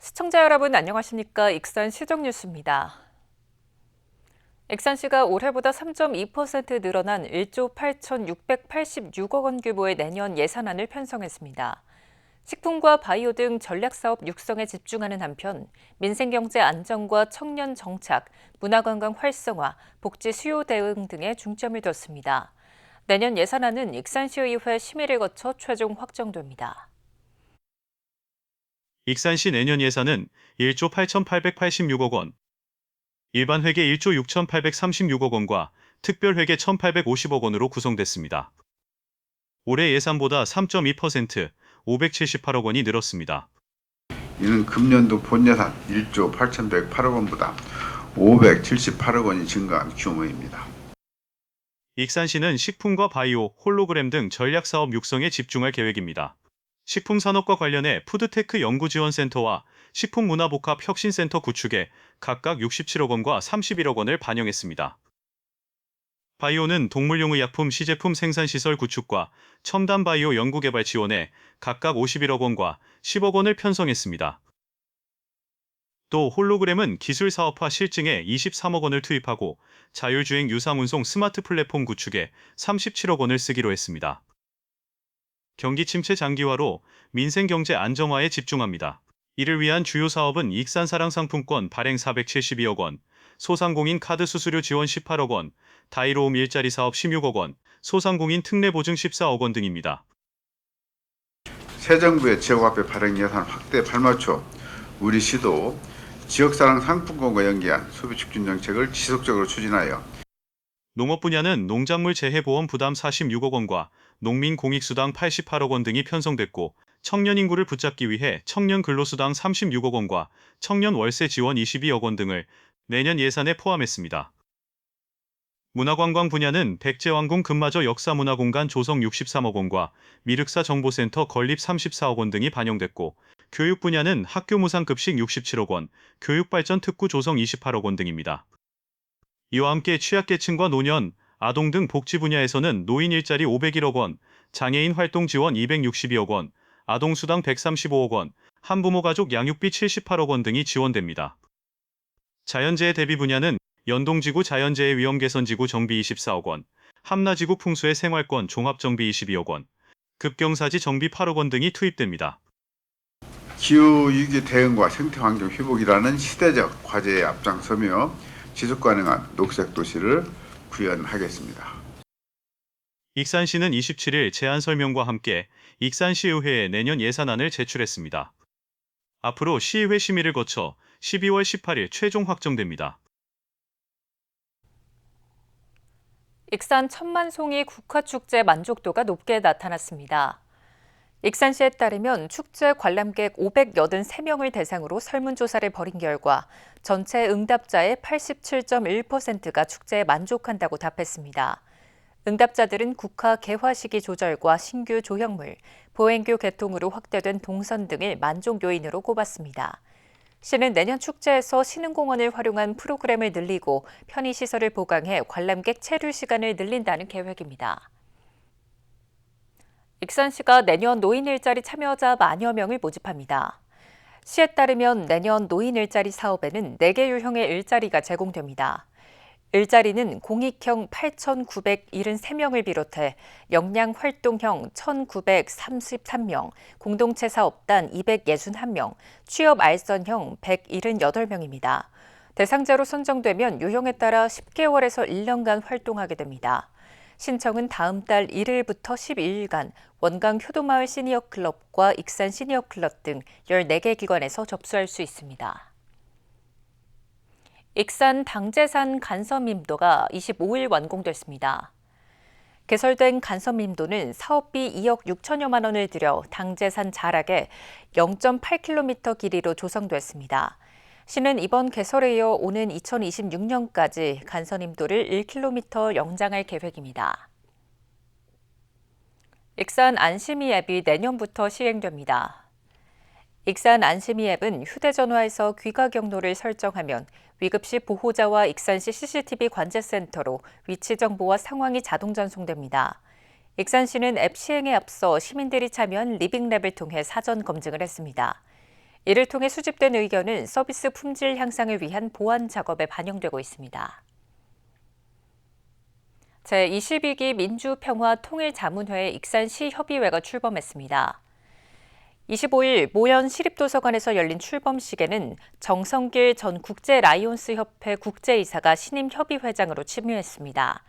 시청자 여러분 안녕하십니까? 익산 시정 뉴스입니다. 익산시가 올해보다 3.2% 늘어난 1조 8,686억 원 규모의 내년 예산안을 편성했습니다. 식품과 바이오 등 전략사업 육성에 집중하는 한편 민생경제 안정과 청년 정착, 문화관광 활성화, 복지 수요 대응 등에 중점을 뒀습니다. 내년 예산안은 익산시의회 심의를 거쳐 최종 확정됩니다. 익산시 내년 예산은 1조 8,886억 원, 일반 회계 1조 6,836억 원과 특별 회계 1,850억 원으로 구성됐습니다. 올해 예산보다 3.2%, 578억 원이 늘었습니다. 이는 금년도 본예산 1조 8,108억 원보다 578억 원이 증가한 규모입니다. 익산시는 식품과 바이오, 홀로그램 등 전략사업 육성에 집중할 계획입니다. 식품산업과 관련해 푸드테크 연구지원센터와 식품문화복합혁신센터 구축에 각각 67억 원과 31억 원을 반영했습니다. 바이오는 동물용 의약품 시제품 생산시설 구축과 첨단 바이오 연구개발 지원에 각각 51억 원과 10억 원을 편성했습니다. 또 홀로그램은 기술 사업화 실증에 23억 원을 투입하고 자율주행 유상운송 스마트 플랫폼 구축에 37억 원을 쓰기로 했습니다. 경기 침체 장기화로 민생경제 안정화에 집중합니다. 이를 위한 주요 사업은 익산사랑상품권 발행 472억 원, 소상공인 카드 수수료 지원 18억 원, 다이로움 일자리 사업 16억 원, 소상공인 특례 보증 14억 원 등입니다. 새 정부의 지역화폐 발행 예산 확대에 발맞춰 우리 시도 지역사랑 상품권과 연계한 소비 촉진 정책을 지속적으로 추진하여 농업 분야는 농작물 재해보험 부담 46억 원과 농민 공익수당 88억 원 등이 편성됐고 청년 인구를 붙잡기 위해 청년 근로수당 36억 원과 청년 월세 지원 22억 원 등을 내년 예산에 포함했습니다. 문화관광 분야는 백제왕궁 금마저 역사문화공간 조성 63억 원과 미륵사 정보센터 건립 34억 원 등이 반영됐고 교육 분야는 학교 무상급식 67억 원, 교육발전 특구 조성 28억 원 등입니다. 이와 함께 취약계층과 노년, 아동 등 복지 분야에서는 노인 일자리 501억 원, 장애인 활동 지원 262억 원, 아동수당 135억 원, 한부모 가족 양육비 78억 원 등이 지원됩니다. 자연재해 대비 분야는 연동지구 자연재해 위험 개선지구 정비 24억 원, 함라지구 풍수의 생활권 종합정비 22억 원, 급경사지 정비 8억 원 등이 투입됩니다. 기후위기 대응과 생태환경 회복이라는 시대적 과제에 앞장서며 지속가능한 녹색도시를 구현하겠습니다. 익산시는 27일 제안 설명과 함께 익산시의회에 내년 예산안을 제출했습니다. 앞으로 시의회 심의를 거쳐 12월 18일 최종 확정됩니다. 익산 천만송이 국화축제 만족도가 높게 나타났습니다. 익산시에 따르면 축제 관람객 583명을 대상으로 설문조사를 벌인 결과 전체 응답자의 87.1%가 축제에 만족한다고 답했습니다. 응답자들은 국화 개화 시기 조절과 신규 조형물, 보행교 개통으로 확대된 동선 등을 만족 요인으로 꼽았습니다. 시는 내년 축제에서 신흥공원을 활용한 프로그램을 늘리고 편의시설을 보강해 관람객 체류 시간을 늘린다는 계획입니다. 익산시가 내년 노인 일자리 참여자 만여 명을 모집합니다. 시에 따르면 내년 노인 일자리 사업에는 4개 유형의 일자리가 제공됩니다. 일자리는 공익형 8,973명을 비롯해 역량활동형 1,933명, 공동체 사업단 261명, 취업 알선형 178명입니다. 대상자로 선정되면 유형에 따라 10개월에서 1년간 활동하게 됩니다. 신청은 다음 달 1일부터 12일간 원광 효도마을 시니어클럽과 익산 시니어클럽 등 14개 기관에서 접수할 수 있습니다. 익산 당제산 간섬임도가 25일 완공됐습니다. 개설된 간섬임도는 사업비 2억 6천여만 원을 들여 당제산 자락에 0.8km 길이로 조성됐습니다. 시는 이번 개설에 이어 오는 2026년까지 간섬임도를 1km 연장할 계획입니다. 익산 안심이 앱이 내년부터 시행됩니다. 익산 안심이 앱은 휴대전화에서 귀가 경로를 설정하면 위급시 보호자와 익산시 CCTV 관제센터로 위치 정보와 상황이 자동 전송됩니다. 익산시는 앱 시행에 앞서 시민들이 참여한 리빙랩을 통해 사전 검증을 했습니다. 이를 통해 수집된 의견은 서비스 품질 향상을 위한 보완 작업에 반영되고 있습니다. 제22기 민주평화통일자문회 익산시 협의회가 출범했습니다. 25일 모현 시립도서관에서 열린 출범식에는 정성길 전 국제라이온스협회 국제이사가 신임 협의회장으로 취임했습니다.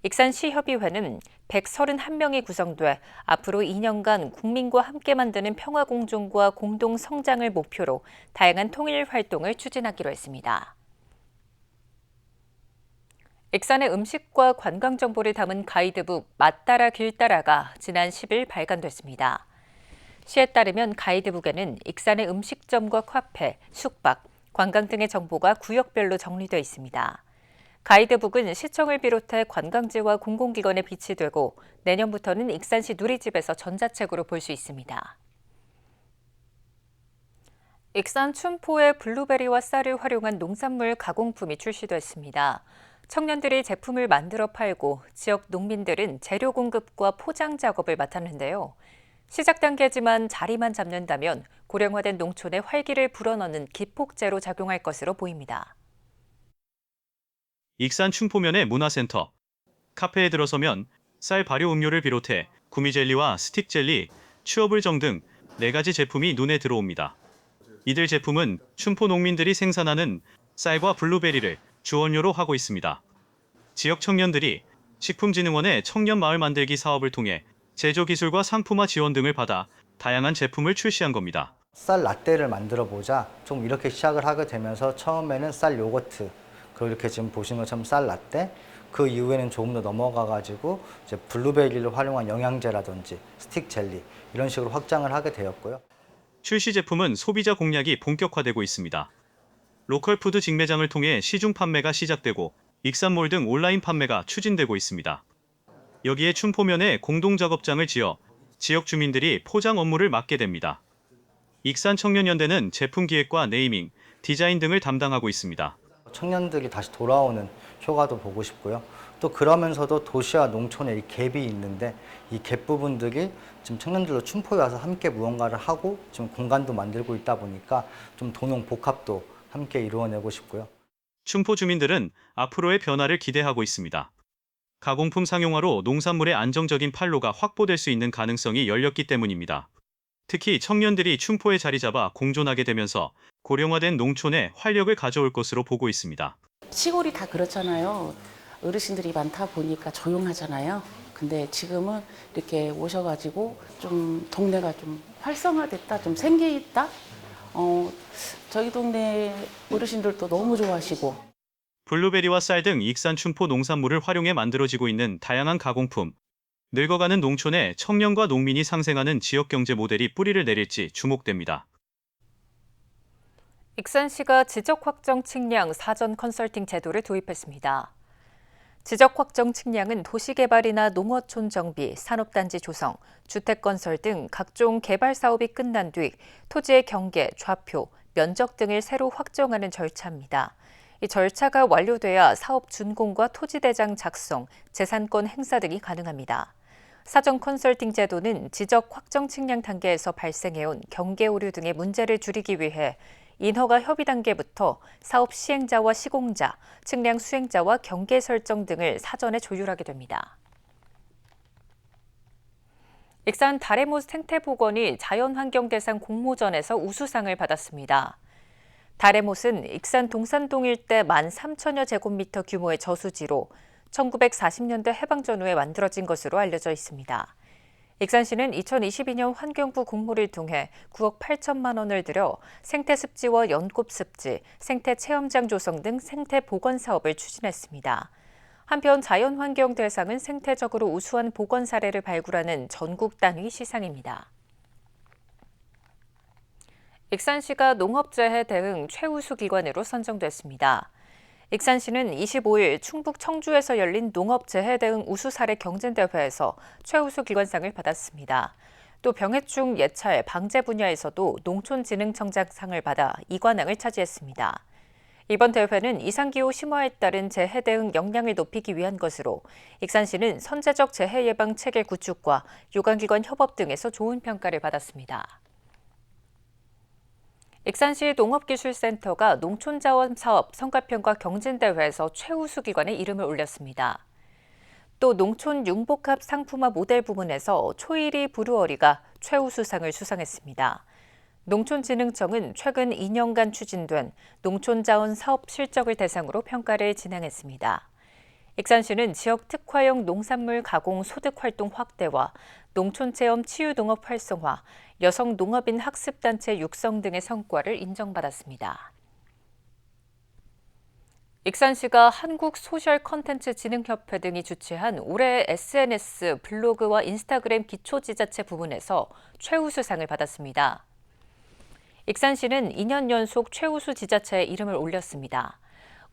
익산시 협의회는 131명이 구성돼 앞으로 2년간 국민과 함께 만드는 평화 공존과 공동 성장을 목표로 다양한 통일 활동을 추진하기로 했습니다. 익산의 음식과 관광 정보를 담은 가이드북 맛따라 길따라가 지난 10일 발간됐습니다. 시에 따르면 가이드북에는 익산의 음식점과 카페, 숙박, 관광 등의 정보가 구역별로 정리되어 있습니다. 가이드북은 시청을 비롯해 관광지와 공공기관에 비치되고 내년부터는 익산시 누리집에서 전자책으로 볼 수 있습니다. 익산 춘포의 블루베리와 쌀을 활용한 농산물 가공품이 출시됐습니다. 청년들이 제품을 만들어 팔고 지역 농민들은 재료 공급과 포장 작업을 맡았는데요. 시작 단계지만 자리만 잡는다면 고령화된 농촌에 활기를 불어넣는 기폭제로 작용할 것으로 보입니다. 익산 충포면의 문화센터. 카페에 들어서면 쌀 발효 음료를 비롯해 구미젤리와 스틱젤리, 취업을정 등 4가지 제품이 눈에 들어옵니다. 이들 제품은 춘포 농민들이 생산하는 쌀과 블루베리를 주원료로 하고 있습니다. 지역 청년들이 식품진흥원의 청년마을 만들기 사업을 통해 제조기술과 상품화 지원 등을 받아 다양한 제품을 출시한 겁니다. 쌀 라떼를 만들어 보자 좀 이렇게 시작을 하게 되면서 처음에는 쌀 요거트, 그리고 이렇게 지금 보시는 것처럼 쌀 라떼, 그 이후에는 조금 더 넘어가 가지고 이제 블루베리를 활용한 영양제라든지 스틱 젤리 이런 식으로 확장을 하게 되었고요. 출시 제품은 소비자 공략이 본격화되고 있습니다. 로컬 푸드 직매장을 통해 시중 판매가 시작되고 익산몰 등 온라인 판매가 추진되고 있습니다. 여기에 춘포면에 공동작업장을 지어 지역 주민들이 포장 업무를 맡게 됩니다. 익산청년연대는 제품 기획과 네이밍, 디자인 등을 담당하고 있습니다. 청년들이 다시 돌아오는 효과도 보고 싶고요. 또 그러면서도 도시와 농촌의 이 갭이 있는데 이 갭 부분들이 지금 청년들로 춘포에 와서 함께 무언가를 하고 지금 공간도 만들고 있다 보니까 좀 동용 복합도 함께 이루어내고 싶고요. 춘포 주민들은 앞으로의 변화를 기대하고 있습니다. 가공품 상용화로 농산물의 안정적인 판로가 확보될 수 있는 가능성이 열렸기 때문입니다. 특히 청년들이 춘포에 자리 잡아 공존하게 되면서 고령화된 농촌에 활력을 가져올 것으로 보고 있습니다. 시골이 다 그렇잖아요. 어르신들이 많다 보니까 조용하잖아요. 근데 지금은 이렇게 오셔가지고 좀 동네가 좀 활성화됐다, 좀 생기있다. 저희 동네 어르신들도 너무 좋아하시고. 블루베리와 쌀 등 익산 춘포 농산물을 활용해 만들어지고 있는 다양한 가공품. 늙어가는 농촌에 청년과 농민이 상생하는 지역경제 모델이 뿌리를 내릴지 주목됩니다. 익산시가 지적확정 측량 사전 컨설팅 제도를 도입했습니다. 지적확정 측량은 도시개발이나 농어촌 정비, 산업단지 조성, 주택건설 등 각종 개발 사업이 끝난 뒤 토지의 경계, 좌표, 면적 등을 새로 확정하는 절차입니다. 이 절차가 완료돼야 사업 준공과 토지대장 작성, 재산권 행사 등이 가능합니다. 사전 컨설팅 제도는 지적 확정 측량 단계에서 발생해온 경계 오류 등의 문제를 줄이기 위해 인허가 협의 단계부터 사업 시행자와 시공자, 측량 수행자와 경계 설정 등을 사전에 조율하게 됩니다. 익산 다레못 생태복원이 자연환경대상 공모전에서 우수상을 받았습니다. 다레못은 익산 동산동 일대 13,000여 제곱미터 규모의 저수지로 1940년대 해방 전후에 만들어진 것으로 알려져 있습니다. 익산시는 2022년 환경부 공모를 통해 9억 8천만 원을 들여 생태습지와 연꽃습지, 생태체험장 조성 등 생태보건 사업을 추진했습니다. 한편 자연환경 대상은 생태적으로 우수한 보건 사례를 발굴하는 전국 단위 시상입니다. 익산시가 농업재해 대응 최우수 기관으로 선정됐습니다. 익산시는 25일 충북 청주에서 열린 농업재해 대응 우수 사례 경진대회에서 최우수 기관상을 받았습니다. 또 병해충 예찰 방제 분야에서도 농촌진흥청장상을 받아 2관왕을 차지했습니다. 이번 대회는 이상기후 심화에 따른 재해 대응 역량을 높이기 위한 것으로 익산시는 선제적 재해 예방 체계 구축과 유관기관 협업 등에서 좋은 평가를 받았습니다. 익산시 농업기술센터가 농촌자원사업 성과평가 경진대회에서 최우수 기관에 이름을 올렸습니다. 또 농촌 융복합 상품화 모델 부문에서 초이리 브루어리가 최우수상을 수상했습니다. 농촌진흥청은 최근 2년간 추진된 농촌자원 사업 실적을 대상으로 평가를 진행했습니다. 익산시는 지역 특화형 농산물 가공 소득 활동 확대와 농촌체험 치유농업 활성화, 여성 농업인 학습단체 육성 등의 성과를 인정받았습니다. 익산시가 한국소셜컨텐츠진흥협회 등이 주최한 올해 SNS, 블로그와 인스타그램 기초지자체 부문에서 최우수상을 받았습니다. 익산시는 2년 연속 최우수 지자체에 이름을 올렸습니다.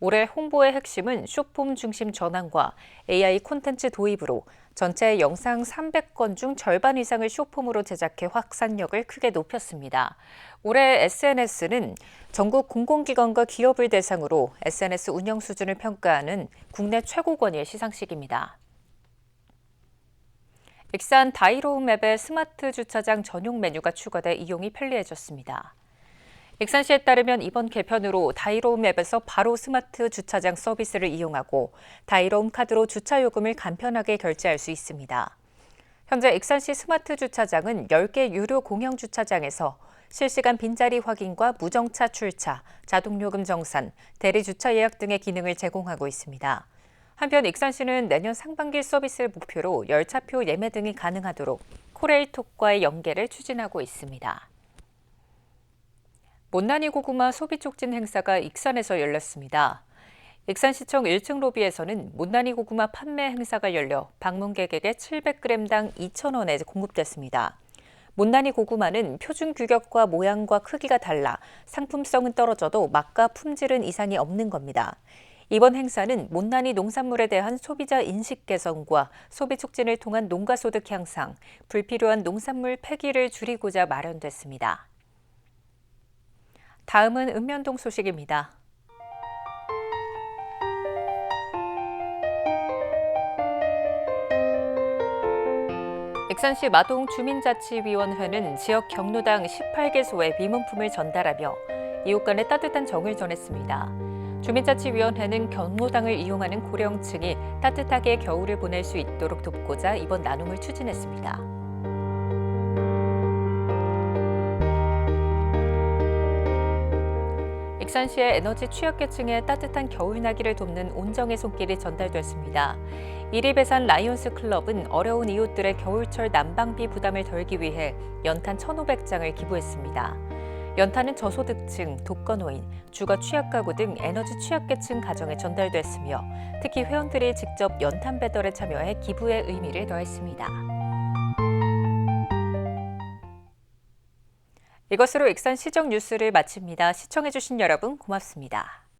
올해 홍보의 핵심은 숏폼 중심 전환과 AI 콘텐츠 도입으로 전체 영상 300건 중 절반 이상을 숏폼으로 제작해 확산력을 크게 높였습니다. 올해 SNS는 전국 공공기관과 기업을 대상으로 SNS 운영 수준을 평가하는 국내 최고권위의 시상식입니다. 익산 다이로운 맵에 스마트 주차장 전용 메뉴가 추가돼 이용이 편리해졌습니다. 익산시에 따르면 이번 개편으로 다이로운 맵에서 바로 스마트 주차장 서비스를 이용하고 다이로운 카드로 주차 요금을 간편하게 결제할 수 있습니다. 현재 익산시 스마트 주차장은 10개 유료 공영 주차장에서 실시간 빈자리 확인과 무정차 출차, 자동요금 정산, 대리 주차 예약 등의 기능을 제공하고 있습니다. 한편 익산시는 내년 상반기 서비스를 목표로 열차표 예매 등이 가능하도록 코레일톡과의 연계를 추진하고 있습니다. 못난이 고구마 소비 촉진 행사가 익산에서 열렸습니다. 익산시청 1층 로비에서는 못난이 고구마 판매 행사가 열려 방문객에게 700g당 2,000원에 공급됐습니다. 못난이 고구마는 표준 규격과 모양과 크기가 달라 상품성은 떨어져도 맛과 품질은 이상이 없는 겁니다. 이번 행사는 못난이 농산물에 대한 소비자 인식 개선과 소비 촉진을 통한 농가 소득 향상, 불필요한 농산물 폐기를 줄이고자 마련됐습니다. 다음은 읍면동 소식입니다. 익산시 마동 주민자치위원회는 지역 경로당 18개소에 위문품을 전달하며 이웃 간의 따뜻한 정을 전했습니다. 주민자치위원회는 경로당을 이용하는 고령층이 따뜻하게 겨울을 보낼 수 있도록 돕고자 이번 나눔을 추진했습니다. 익산시의 에너지 취약계층의 따뜻한 겨울나기를 돕는 온정의 손길이 전달됐습니다. 이리배산 라이온스 클럽은 어려운 이웃들의 겨울철 난방비 부담을 덜기 위해 연탄 1,500장을 기부했습니다. 연탄은 저소득층, 독거노인, 주거 취약가구 등 에너지 취약계층 가정에 전달됐으며 특히 회원들이 직접 연탄 배달에 참여해 기부의 의미를 더했습니다. 이것으로 익산 시정 뉴스를 마칩니다. 시청해주신 여러분 고맙습니다.